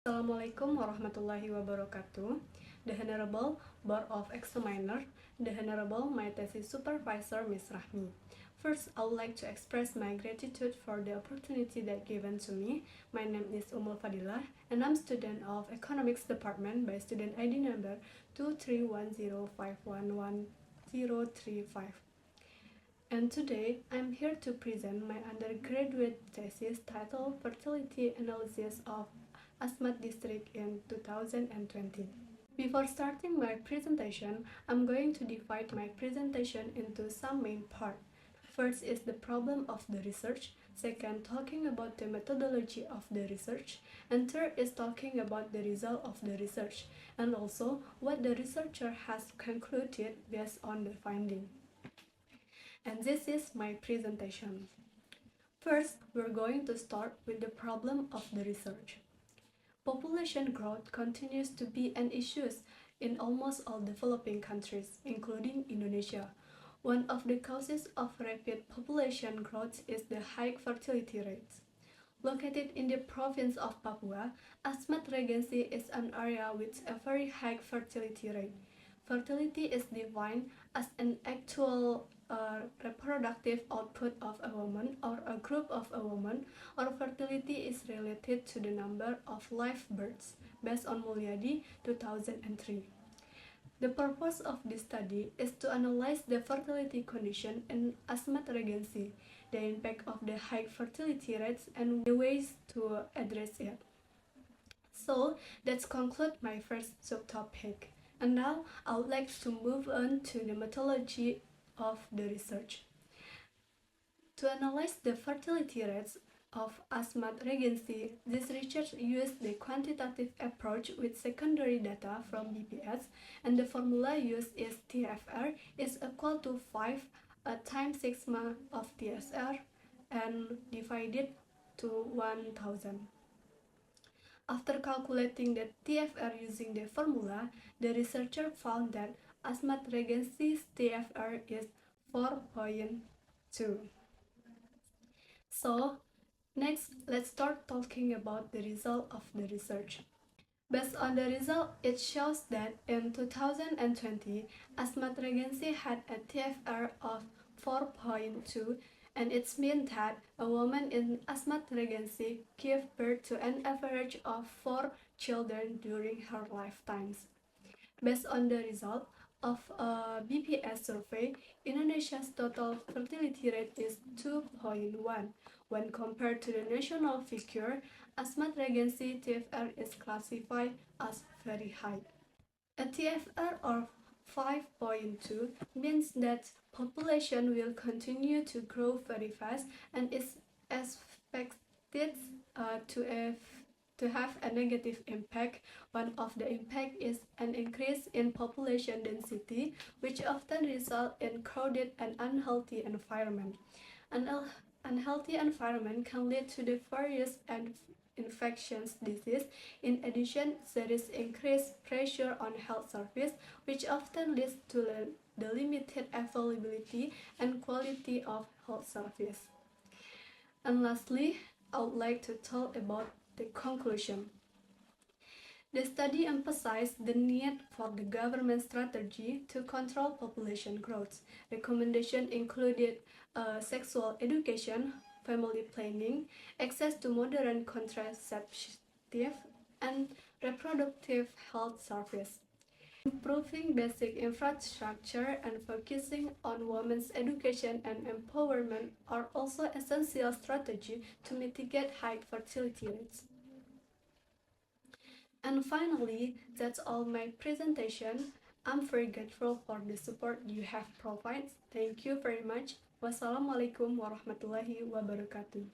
Assalamualaikum warahmatullahi wabarakatuh. The Honorable Board of Examiners, the Honorable my thesis supervisor, Ms. Rahmi. First, I would like to express my gratitude for the opportunity that given to me. My name is Umul Fadilah, and I'm student of Economics Department by student ID number 23105111035. And today, I'm here to present my undergraduate thesis titled Fertility Analysis of Asmat District in 2020. Before starting my presentation, I'm going to divide my presentation into some main parts. First is the problem of the research, second talking about the methodology of the research, and third is talking about the result of the research, and also what the researcher has concluded based on the finding. And this is my presentation. First, we're going to start with the problem of the research. Population growth continues to be an issue in almost all developing countries, including Indonesia. One of the causes of rapid population growth is the high fertility rates. Located in the province of Papua, Asmat Regency is an area with a very high fertility rate. Fertility is defined as an actual reproductive output of a woman or a group of a woman, or fertility is related to the number of live births, based on Mulyadi 2003. The purpose of this study is to analyze the fertility condition in Asmat Regency, the impact of the high fertility rates, and the ways to address it. So, let's conclude my first subtopic. And now, I would like to move on to the methodology of the research. To analyze the fertility rates of Asmat Regency, this research used the quantitative approach with secondary data from BPS, and the formula used is TFR is equal to 5 times sigma of TSR and divided to 1000. After calculating the TFR using the formula, the researcher found that Asmat Regency's TFR is 4.2. So, next, let's start talking about the result of the research. Based on the result, it shows that in 2020, Asmat Regency had a TFR of 4.2, and it means that a woman in Asmat Regency gave birth to an average of 4 children during her lifetimes. Based on the result of a BPS survey, Indonesia's total fertility rate is 2.1. When compared to the national figure, Asmat Regency TFR is classified as very high. A TFR of 5.2 means that population will continue to grow very fast and is expected to have a negative impact. One of the impact is an increase in population density, which often result in crowded and unhealthy environment. An unhealthy environment can lead to the various infections disease. In addition, there is increased pressure on health service, which often leads to the limited availability and quality of health service. And lastly, I would like to talk about the conclusion. The study emphasized the need for the government strategy to control population growth. Recommendation included sexual education, family planning, access to modern contraceptive, and reproductive health service. Improving basic infrastructure and focusing on women's education and empowerment are also essential strategies to mitigate high fertility rates. And finally, that's all my presentation. I'm very grateful for the support you have provided. Thank you very much. Wassalamualaikum warahmatullahi wabarakatuh.